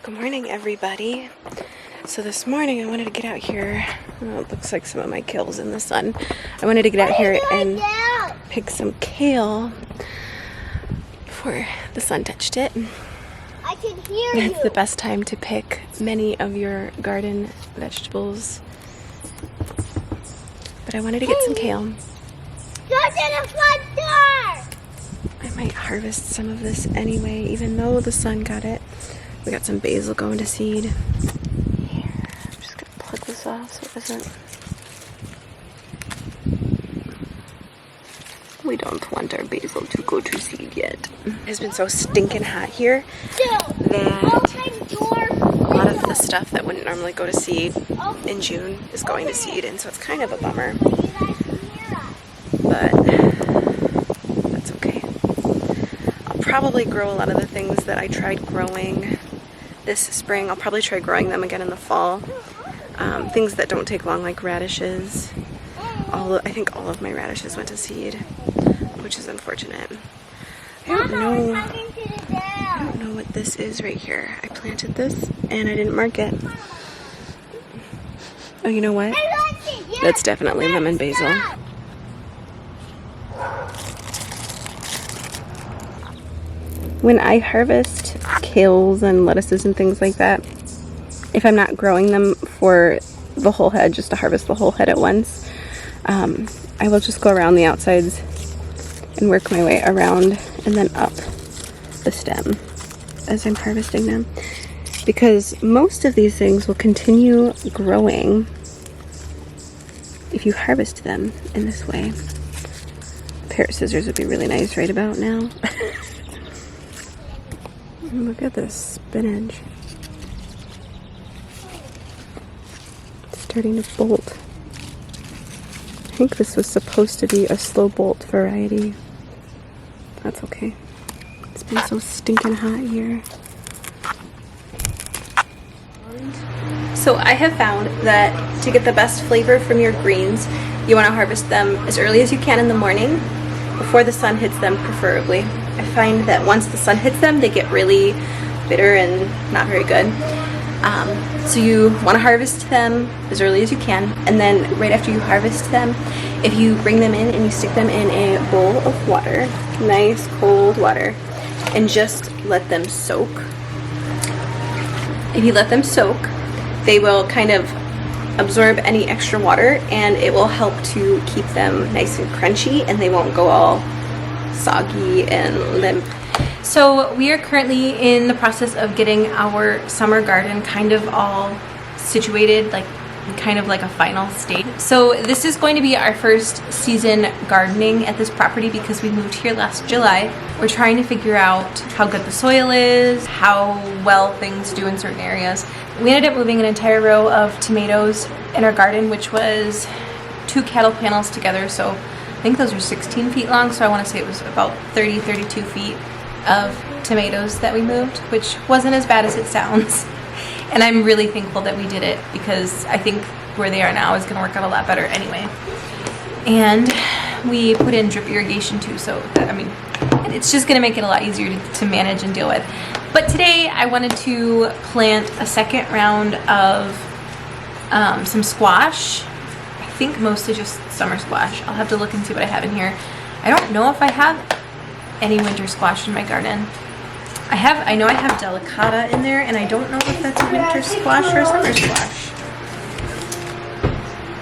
Good morning, everybody. So this morning I wanted to get out here. Oh, it looks like some of my kale's in the sun. I wanted to get out here and pick some kale before the sun touched it. I can hear you. It's the best time to pick many of your garden vegetables. But I wanted to get some kale. Go to the front door! I might harvest some of this anyway, even though the sun got it. We got some basil going to seed. Here, I'm just gonna plug this off so it doesn't. We don't want our basil to go to seed yet. It's been so stinking hot here that a lot of the stuff that wouldn't normally go to seed in June is going to seed, and so it's kind of a bummer. But that's okay. I'll probably grow a lot of the things that I tried growing this spring. I'll probably try growing them again in the fall. Things that don't take long, like radishes. I think all of my radishes went to seed, which is unfortunate. I don't know what this is right here. I planted this and I didn't mark it. Oh, you know what? That's definitely lemon basil. When I harvest kales and lettuces and things like that, if I'm not growing them for the whole head, just to harvest the whole head at once, I will just go around the outsides and work my way around and then up the stem as I'm harvesting them. Because most of these things will continue growing if you harvest them in this way. A pair of scissors would be really nice right about now. Look at this spinach. It's starting to bolt. I think this was supposed to be a slow bolt variety. That's okay. It's been so stinking hot here. So I have found that to get the best flavor from your greens, you want to harvest them as early as you can in the morning, before the sun hits them preferably. I find that once the sun hits them, they get really bitter and not very good. So you want to harvest them as early as you can, and then right after you harvest them, if you bring them in and you stick them in a bowl of water, nice cold water, and just let them soak. If you let them soak, they will kind of absorb any extra water, and it will help to keep them nice and crunchy, and they won't go all soggy and limp. So we are currently in the process of getting our summer garden kind of all situated, like kind of like a final state. So this is going to be our first season gardening at this property because we moved here last July. We're trying to figure out how good the soil is, how well things do in certain areas. We ended up moving an entire row of tomatoes in our garden, which was 2 cattle panels together. So I think those are 16 feet long, so I want to say it was about 32 feet of tomatoes that we moved, which wasn't as bad as it sounds. And I'm really thankful that we did it because I think where they are now is going to work out a lot better anyway. And we put in drip irrigation too, so that, I mean, it's just going to make it a lot easier to manage and deal with. But today I wanted to plant a second round of some squash. I think mostly just summer squash. I'll have to look and see what I have in here. I don't know if I have any winter squash in my garden. I know I have delicata in there, and I don't know if that's a winter squash or a summer squash.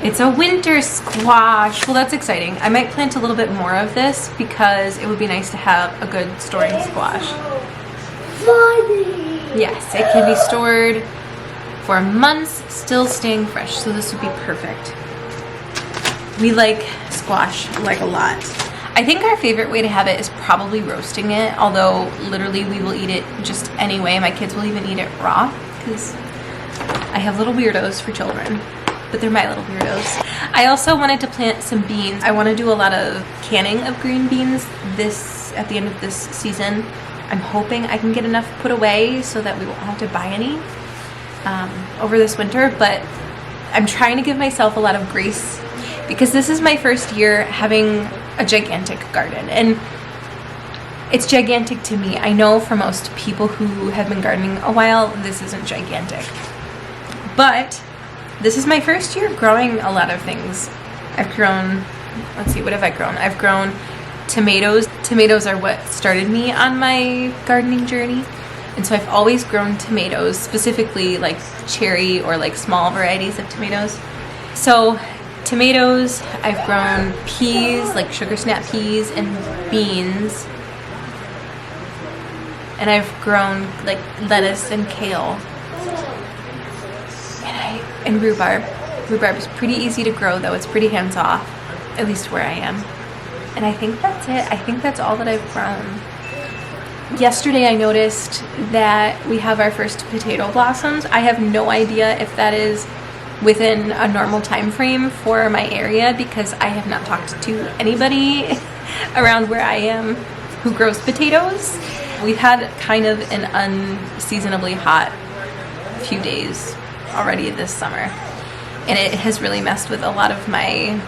It's a winter squash. Well, that's exciting. I might plant a little bit more of this because it would be nice to have a good storing squash. Yes, it can be stored for months, still staying fresh, so this would be perfect. We like squash like a lot. I think our favorite way to have it is probably roasting it, although literally we will eat it just anyway. My kids will even eat it raw because I have little weirdos for children, but they're my little weirdos. I also wanted to plant some beans. I want to do a lot of canning of green beans at the end of this season. I'm hoping I can get enough put away so that we won't have to buy any over this winter, but I'm trying to give myself a lot of grace because this is my first year having a gigantic garden, and It's gigantic to me. I know for most people who have been gardening a while, this isn't gigantic. But this is my first year growing a lot of things. I've grown, let's see, what have I grown? I've grown tomatoes. Tomatoes are what started me on my gardening journey. And so I've always grown tomatoes, specifically like cherry or like small varieties of tomatoes. So tomatoes, I've grown peas, like sugar snap peas, and beans. And I've grown like lettuce and kale. And rhubarb. Rhubarb is pretty easy to grow though, it's pretty hands-off, at least where I am. And I think that's it. I think that's all that I've grown. Yesterday I noticed that we have our first potato blossoms. I have no idea if that is within a normal time frame for my area because I have not talked to anybody around where I am who grows potatoes. We've had kind of an unseasonably hot few days already this summer, and it has really messed with a lot of my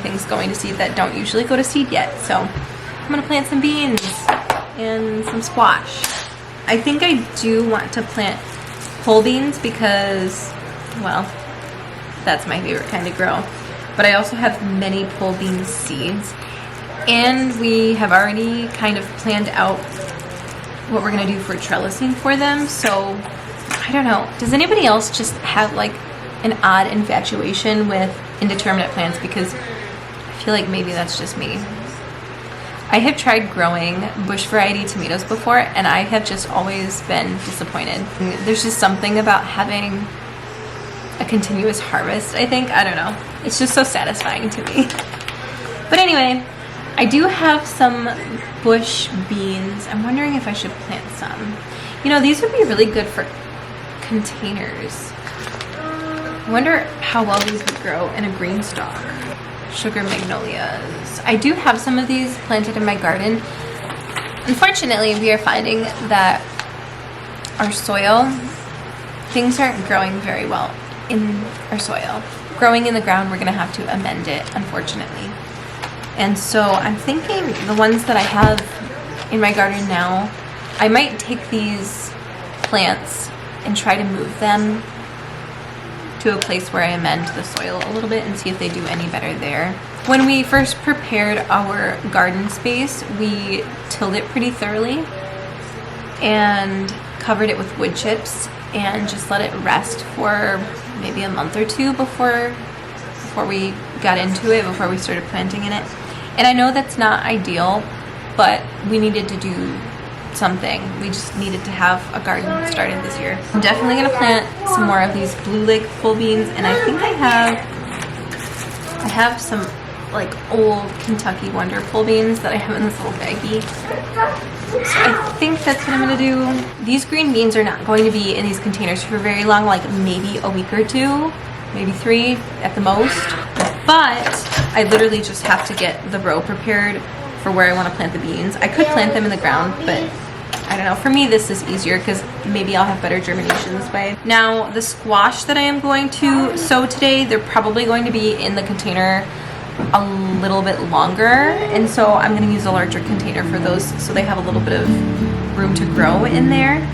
things going to seed that don't usually go to seed yet. So I'm gonna plant some beans and some squash. I think I do want to plant pole beans because, well, that's my favorite kind to grow. But I also have many pole bean seeds, and we have already kind of planned out what we're gonna do for trellising for them. So I don't know, does anybody else just have like an odd infatuation with indeterminate plants? Because I feel like maybe that's just me. I have tried growing bush variety tomatoes before, and I have just always been disappointed. There's just something about having a continuous harvest, I think. I don't know. It's just so satisfying to me. But anyway, I do have some bush beans. I'm wondering if I should plant some. You know, these would be really good for containers. I wonder how well these would grow in a GreenStalk. Sugar magnolias. I do have some of these planted in my garden. Unfortunately, we are finding that our soil, things aren't growing very well in our soil. Growing in the ground, we're gonna have to amend it, unfortunately. And so I'm thinking the ones that I have in my garden now, I might take these plants and try to move them to a place where I amend the soil a little bit and see if they do any better there. When we first prepared our garden space, we tilled it pretty thoroughly and covered it with wood chips and just let it rest for maybe a month or two before we got into it, before we started planting in it. And I know that's not ideal, but we needed to do something. We just needed to have a garden started this year. I'm definitely gonna plant some more of these Blue Lake pole beans, and I think I have some like old Kentucky Wonder pole beans that I have in this little baggie. So I think that's what I'm gonna do. These green beans are not going to be in these containers for very long, like maybe a week or two, maybe 3 at the most. But I literally just have to get the row prepared for where I want to plant the beans. I could plant them in the ground, but I don't know. For me, this is easier because maybe I'll have better germination this way. Now, the squash that I am going to sow today, they're probably going to be in the container a little bit longer, and so I'm going to use a larger container for those so they have a little bit of room to grow in there.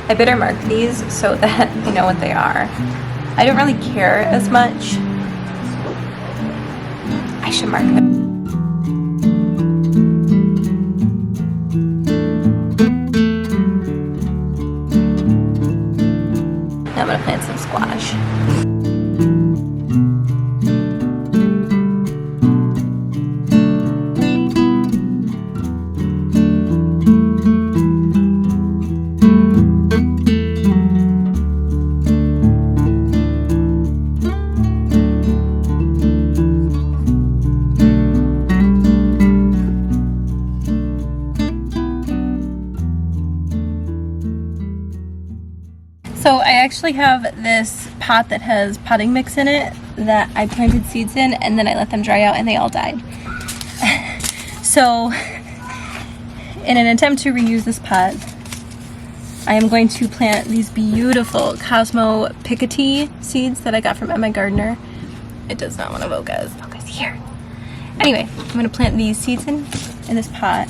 I better mark these so that I know what they are. I don't really care as much. I should mark them. Now I'm gonna plant some squash. So I actually have this pot that has potting mix in it that I planted seeds in, and then I let them dry out and they all died. So in an attempt to reuse this pot, I am going to plant these beautiful Cosmo Picotee seeds that I got from Emma Gardner. It does not want to focus. Focus here. Anyway, I'm going to plant these seeds in this pot.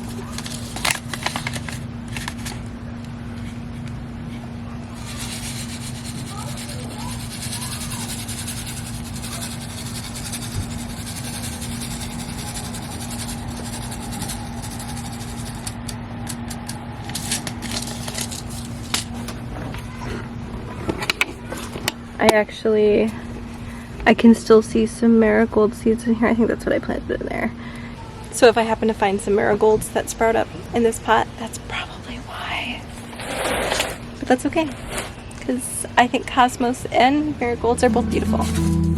I can still see some marigold seeds in here. I think that's what I planted in there. So if I happen to find some marigolds that sprout up in this pot, that's probably why. But that's okay, because I think cosmos and marigolds are both beautiful.